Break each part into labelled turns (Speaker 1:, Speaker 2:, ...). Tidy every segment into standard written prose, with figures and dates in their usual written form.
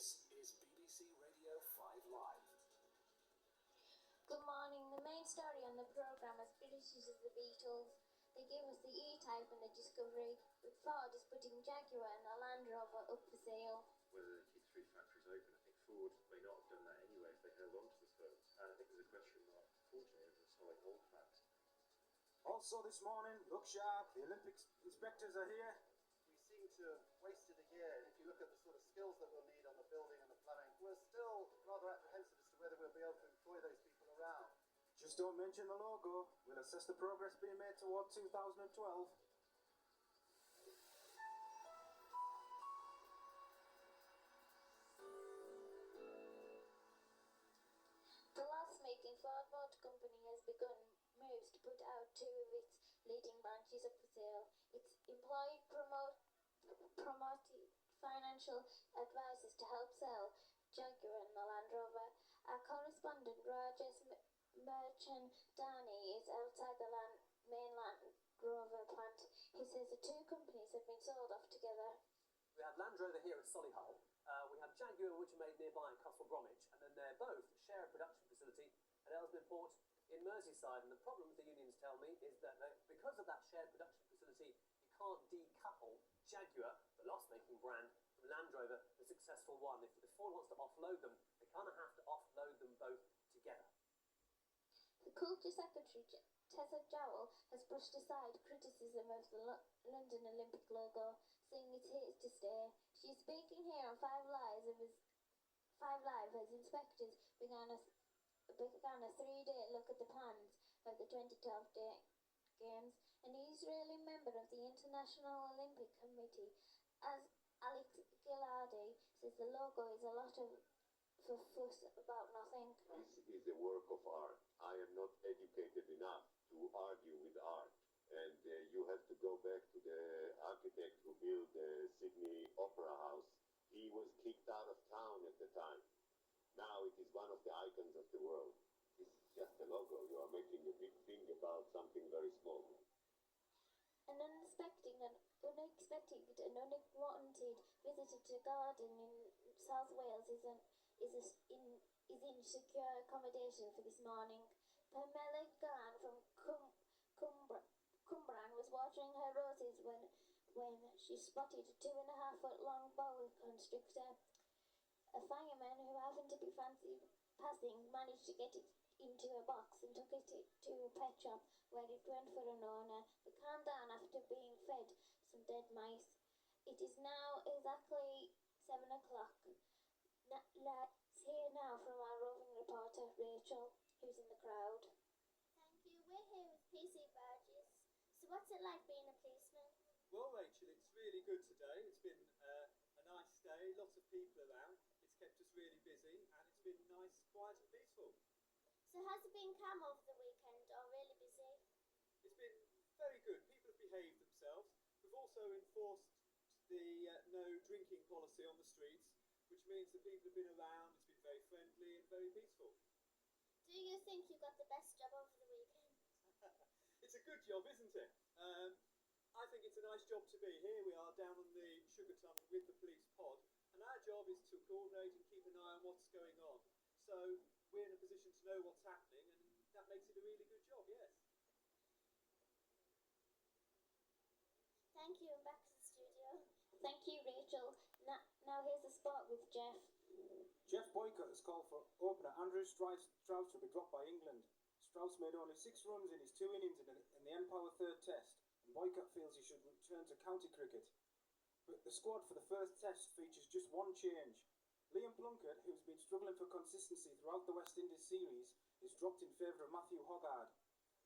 Speaker 1: This is BBC Radio 5 Live.
Speaker 2: Good morning. The main story on the programme is British uses the Beatles. They gave us the E-Type and the Discovery, but Ford is putting Jaguar and a Land Rover up for sale.
Speaker 3: Whether they keep 3 factories open, I think Ford may not have done that anyway if they held on to the firms. And I think there's a question mark, unfortunately, over the solid gold fact.
Speaker 4: Also this morning, look sharp, the Olympics inspectors are here.
Speaker 5: We seem to have wasted a year, and if you look at the sort of skills that we'll need on the building and the plumbing, we're still rather apprehensive as to whether we'll be able to employ those people around.
Speaker 4: Just don't mention the logo. We'll assess the progress being made toward 2012.
Speaker 2: The loss-making Ford Motor Company has begun moves to put out 2 of its leading branches up for sale. It's employed promoted financial advisors to help sell Jaguar and the Land Rover. Our correspondent Rogers Merchandani is outside the main Land Rover plant. He says the 2 companies have been sold off together.
Speaker 6: We have Land Rover here at Solihull. We have Jaguar, which are made nearby at Castle Bromwich, and then they both share a production facility at Ellesmere Port in Merseyside. And the problem, the unions tell me, is that because of that shared production facility, you can't decouple Jaguar, the loss-making brand, from Land Rover, the successful one. If Ford wants to offload them, they kind of have to offload them both together.
Speaker 2: The Culture Secretary, Tessa Jowell, has brushed aside criticism of the London Olympic logo, saying it's here to stay. She's speaking here on 5 Live as inspectors began a 3-day look at the plans of the 2012 Games. An Israeli member of the International Olympic Committee, as Alex Gilardi, says the logo is a lot of fuss about nothing.
Speaker 7: This is a work of art. I am not educated enough to argue with art. And you have to go back to the architect who built the Sydney Opera House. He was kicked out of town at the time. Now it is one of the icons of the world. This is just a logo. You are making a big thing about something very small.
Speaker 2: An unexpected and unwanted visitor to Garden in South Wales is in secure accommodation for this morning. Pamela Garn from Cumbrian was watering her roses when she spotted a 2.5-foot long boa constrictor. A fireman who happened to be passing managed to get it into a box and took it to a pet shop where it went for an owner, but calmed down after being fed some dead mice. It is now exactly 7 o'clock. Let's hear now from our roving reporter Rachel, who's in the crowd.
Speaker 8: Thank you. We're here with PC badges. So what's it like being a policeman?
Speaker 9: Well, Rachel, it's really good today. It's been a nice day, lots of people around. It's kept us really busy and it's been nice, quiet and peaceful.
Speaker 8: So has it been calm over the weekend or really busy?
Speaker 9: It's been very good. People have behaved themselves. We've also enforced the no drinking policy on the streets, which means that people have been around. It's been very friendly and very peaceful.
Speaker 8: Do you think you got the best job over the weekend?
Speaker 9: It's a good job, isn't it? I think it's a nice job to be. Here we are down on the sugar tunnel with the police pod, and our job is to coordinate and keep an eye on what's going on. So we're in a position to know what's happening, and that makes it a really good job, yes.
Speaker 8: Thank you, and back to the studio.
Speaker 2: Thank you, Rachel. Now here's the spot with Jeff.
Speaker 4: Jeff Boycott has called for opener Andrew Strauss to be dropped by England. Strauss made only 6 runs in his 2 innings in the Empower third test, and Boycott feels he should return to county cricket. But the squad for the first test features just one change. Liam Plunkett, who's been struggling for consistency throughout the West Indies series, is dropped in favour of Matthew Hoggard.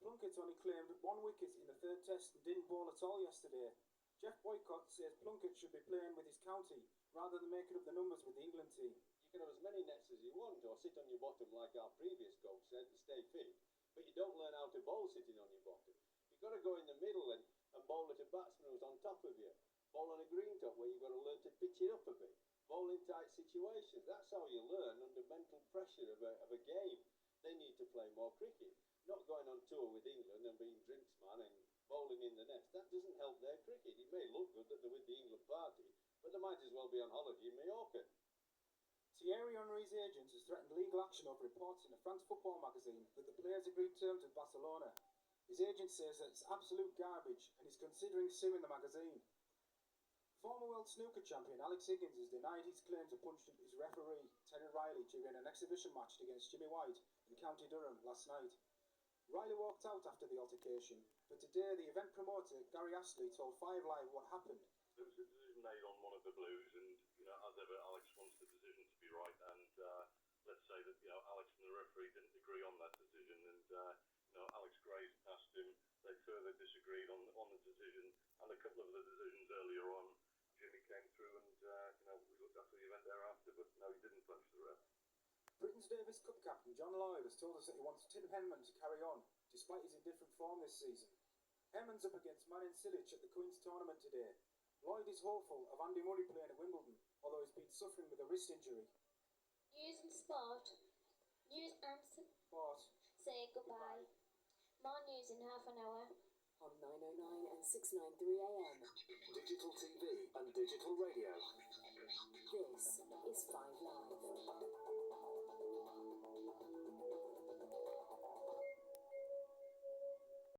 Speaker 4: Plunkett only claimed 1 wicket in the third test and didn't bowl at all yesterday. Jeff Boycott says Plunkett should be playing with his county rather than making up the numbers with the England team.
Speaker 10: You can have as many nets as you want or sit on your bottom like our previous coach said to stay fit, but you don't learn how to bowl sitting on your bottom. You've got to go in the middle and bowl at a batsman who's on top of you. Bowl on a green top where you've got to learn to pitch it up a bit. Bowl in tight situations. That's how you learn under mental pressure of a game. They need to play more cricket. Not going on tour with England and being drinksman and bowling in the nets. That doesn't help their cricket. It may look good that they're with the England party, but they might as well be on holiday in Mallorca.
Speaker 4: Thierry Henry's agent has threatened legal action over reports in a France football magazine that the players agreed terms with Barcelona. His agent says that it's absolute garbage and is considering suing the magazine. Former world snooker champion Alex Higgins has denied his claims of punching his referee, Terry Riley, during an exhibition match against Jimmy White in County Durham last night. Riley walked out after the altercation, but today the event promoter, Gary Astley, told 5 Live what happened.
Speaker 11: There was a decision made on one of the blues, and, as ever, Alex wants the decision to be right, and let's say that, Alex and the referee didn't agree on that decision, and, Alex grazed past him. They further disagreed on the decision, and a couple of the decisions earlier on, Jimmy came through, and, we looked after the event thereafter, but no, he didn't punch the ref.
Speaker 4: Britain's Davis Cup captain John Lloyd has told us that he wants Tim Henman to carry on, despite his indifferent form this season. Henman's up against Marin Cilic at the Queen's Tournament today. Lloyd is hopeful of Andy Murray playing at Wimbledon, although he's been suffering with a wrist injury.
Speaker 2: News and sport. News and
Speaker 4: Sport.
Speaker 2: Say goodbye. More news in half an hour.
Speaker 1: On 909 and 693 AM. Digital TV and digital radio.
Speaker 12: This is 5